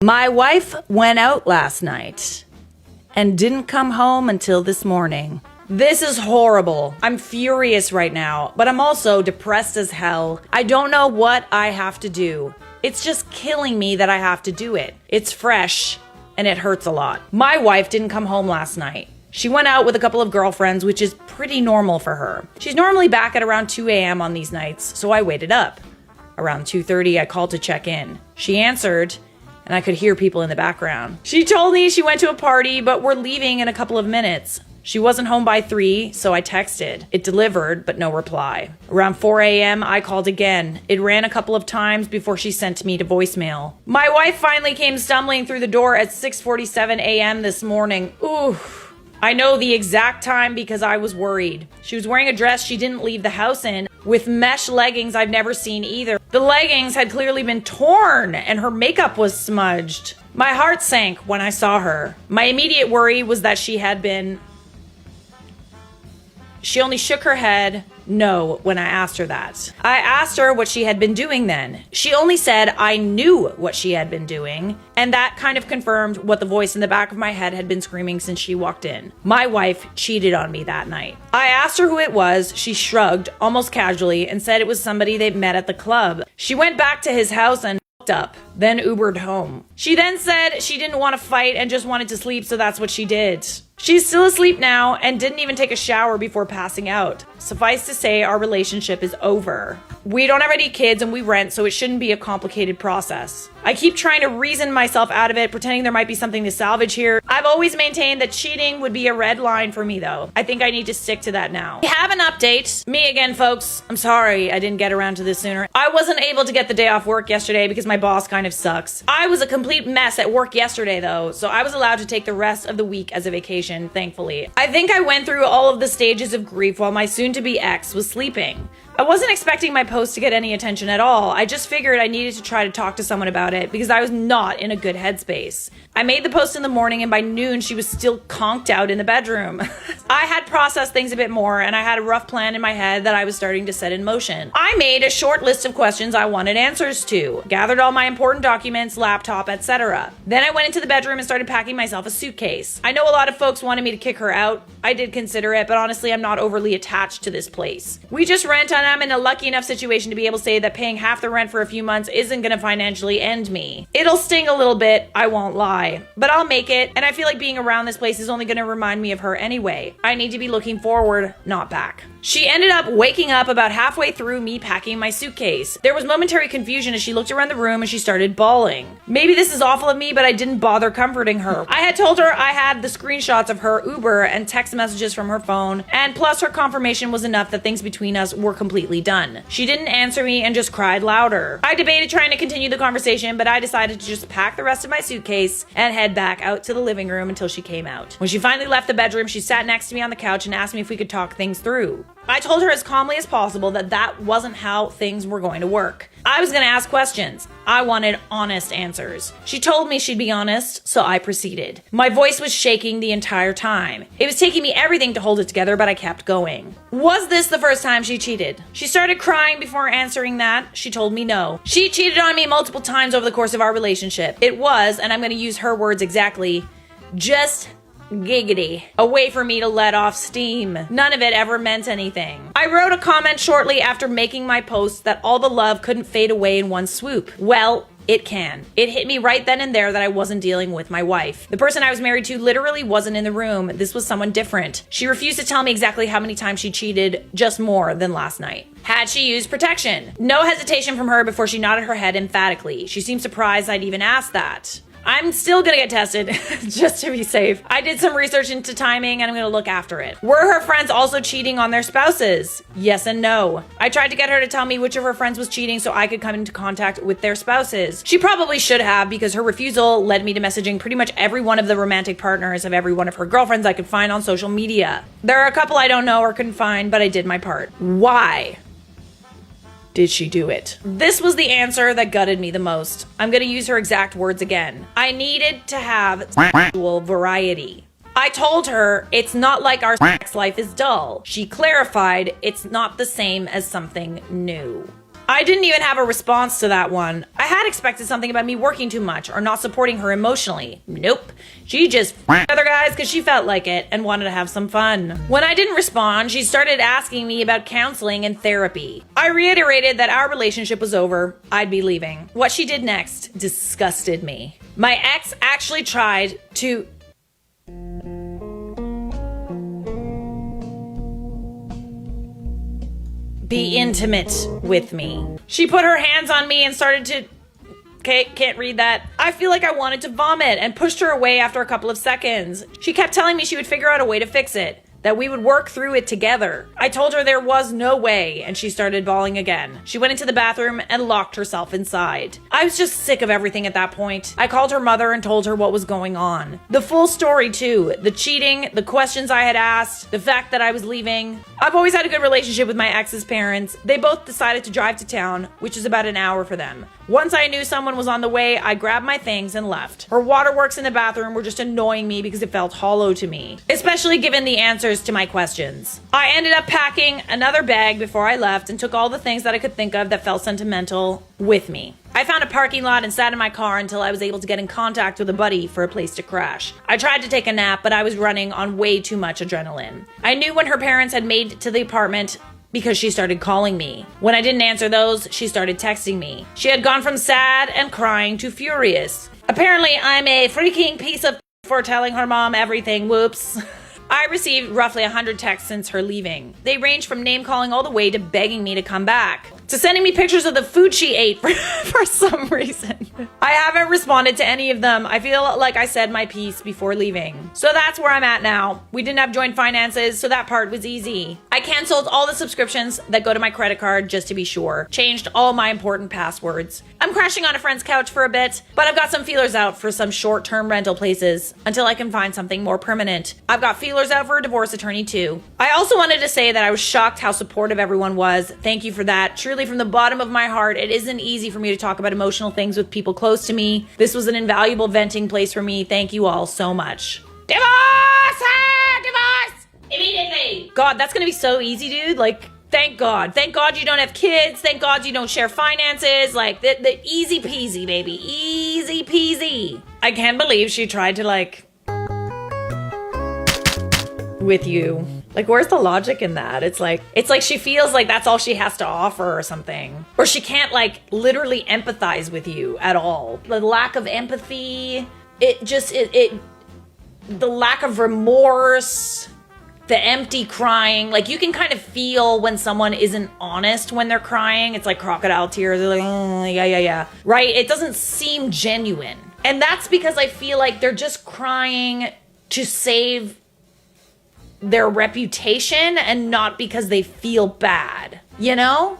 My wife went out last night and didn't come home until this morning. This is horrible. I'm furious right now, but I'm also depressed as hell. I don't know what I have to do. It's just killing me that I have to do it. It's fresh and it hurts a lot. My wife didn't come home last night. She went out with a couple of girlfriends, which is pretty normal for her. She's normally back at around 2 a.m. on these nights, so I waited up. Around 2:30, I called to check in. She answered, and I could hear people in the background. She told me she went to a party, but we're leaving in a couple of minutes. She wasn't home by 3, so I texted. It delivered, but no reply. Around 4 a.m., I called again. It ran a couple of times before she sent me to voicemail. My wife finally came stumbling through the door at 6:47 a.m. this morning. Ooh. I know the exact time because I was worried. She was wearing a dress she didn't leave the house in, with mesh leggings I've never seen either. The leggings had clearly been torn and her makeup was smudged. My heart sank when I saw her. My immediate worry was that she only shook her head no when I asked her that. I asked her what she had been doing then. She only said I knew what she had been doing, and that kind of confirmed what the voice in the back of my head had been screaming since she walked in. My wife cheated on me that night. I asked her who it was. She shrugged, almost casually, and said it was somebody they'd met at the club. She went back to his house and up, then Ubered home. She then said she didn't want to fight and just wanted to sleep, so that's what she did. She's still asleep now and didn't even take a shower before passing out. Suffice to say, our relationship is over. We don't have any kids and we rent, so it shouldn't be a complicated process. I keep trying to reason myself out of it, pretending there might be something to salvage here. I've always maintained that cheating would be a red line for me, though. I think I need to stick to that now. We have an update. Me again, folks. I'm sorry I didn't get around to this sooner. I wasn't able to get the day off work yesterday because my boss kind of sucks. I was a complete mess at work yesterday, though, so I was allowed to take the rest of the week as a vacation, thankfully. I think I went through all of the stages of grief while my soon-to-be ex was sleeping. I wasn't expecting my post to get any attention at all. I just figured I needed to try to talk to someone about it because I was not in a good headspace. I made the post in the morning and by noon she was still conked out in the bedroom. I had processed things a bit more and I had a rough plan in my head that I was starting to set in motion. I made a short list of questions I wanted answers to, gathered all my important documents, laptop, etc. Then I went into the bedroom and started packing myself a suitcase. I know a lot of folks wanted me to kick her out. I did consider it, but honestly I'm not overly attached to this place. We just rent and I'm in a lucky enough situation to be able to say that paying half the rent for a few months isn't going to financially end me. It'll sting a little bit, I won't lie, but I'll make it, and I feel like being around this place is only going to remind me of her anyway. I need to be looking forward, not back. She ended up waking up about halfway through me packing my suitcase. There was momentary confusion as she looked around the room and she started bawling. Maybe this is awful of me, but I didn't bother comforting her. I had told her I had the screenshots of her Uber and text messages from her phone, and plus her confirmation was enough that things between us were completely done. She didn't answer me and just cried louder. I debated trying to continue the conversation, but I decided to just pack the rest of my suitcase and head back out to the living room until she came out. When she finally left the bedroom, she sat next to me on the couch and asked me if we could talk things through. I told her as calmly as possible that that wasn't how things were going to work. I was going to ask questions. I wanted honest answers. She told me she'd be honest, so I proceeded. My voice was shaking the entire time. It was taking me everything to hold it together, but I kept going. Was this the first time she cheated? She started crying before answering that. She told me no. She cheated on me multiple times over the course of our relationship. It was, and I'm going to use her words exactly, just giggity. A way for me to let off steam. None of it ever meant anything. I wrote a comment shortly after making my post that all the love couldn't fade away in one swoop. Well, it can. It hit me right then and there that I wasn't dealing with my wife. The person I was married to literally wasn't in the room. This was someone different. She refused to tell me exactly how many times she cheated, just more than last night. Had she used protection? No hesitation from her before she nodded her head emphatically. She seemed surprised I'd even asked that. I'm still gonna get tested, just to be safe. I did some research into timing and I'm gonna look after it. Were her friends also cheating on their spouses? Yes and no. I tried to get her to tell me which of her friends was cheating so I could come into contact with their spouses. She probably should have because her refusal led me to messaging pretty much every one of the romantic partners of every one of her girlfriends I could find on social media. There are a couple I don't know or couldn't find, but I did my part. Why did she do it? This was the answer that gutted me the most. I'm gonna use her exact words again. I needed to have sexual variety. I told her it's not like our sex life is dull. She clarified it's not the same as something new. I didn't even have a response to that one. I had expected something about me working too much or not supporting her emotionally. Nope. She just other guys because she felt like it and wanted to have some fun. When I didn't respond, she started asking me about counseling and therapy. I reiterated that our relationship was over. I'd be leaving. What she did next disgusted me. My ex actually tried to be intimate with me. She put her hands on me and started to... Okay, can't read that. I feel like I wanted to vomit and pushed her away after a couple of seconds. She kept telling me she would figure out a way to fix it, that we would work through it together. I told her there was no way, and she started bawling again. She went into the bathroom and locked herself inside. I was just sick of everything at that point. I called her mother and told her what was going on. The full story too. The cheating, the questions I had asked, the fact that I was leaving. I've always had a good relationship with my ex's parents. They both decided to drive to town, which is about an hour for them. Once I knew someone was on the way, I grabbed my things and left. Her waterworks in the bathroom were just annoying me because it felt hollow to me, especially given the answers to my questions. I ended up packing another bag before I left and took all the things that I could think of that felt sentimental with me. I found a parking lot and sat in my car until I was able to get in contact with a buddy for a place to crash. I tried to take a nap, but I was running on way too much adrenaline. I knew when her parents had made it to the apartment because she started calling me. When I didn't answer those, she started texting me. She had gone from sad and crying to furious. Apparently, I'm a freaking piece of for telling her mom everything. Whoops. I received roughly 100 texts since her leaving. They ranged from name calling all the way to begging me to come back, to sending me pictures of the food she ate for some reason. I haven't responded to any of them. I feel like I said my piece before leaving. So that's where I'm at now. We didn't have joint finances, so that part was easy. I canceled all the subscriptions that go to my credit card just to be sure. Changed all my important passwords. I'm crashing on a friend's couch for a bit, but I've got some feelers out for some short-term rental places until I can find something more permanent. I've got feelers out for a divorce attorney too. I also wanted to say that I was shocked how supportive everyone was. Thank you for that. Truly, from the bottom of my heart, it isn't easy for me to talk about emotional things with people close to me. This was an invaluable venting place for me. Thank you all so much. Divorce! Ah, divorce! Immediately! God, that's gonna be so easy, dude. Like, thank God. Thank God you don't have kids. Thank God you don't share finances. Like, the easy peasy, baby. Easy peasy. I can't believe she tried to, like, with you. Like, where's the logic in that? It's like she feels like that's all she has to offer or something. Or she can't, like, literally empathize with you at all. The lack of empathy, the lack of remorse, the empty crying. Like, you can kind of feel when someone isn't honest when they're crying. It's like crocodile tears. They're like, oh, yeah. Right? It doesn't seem genuine. And that's because I feel like they're just crying to save their reputation and not because they feel bad, you know?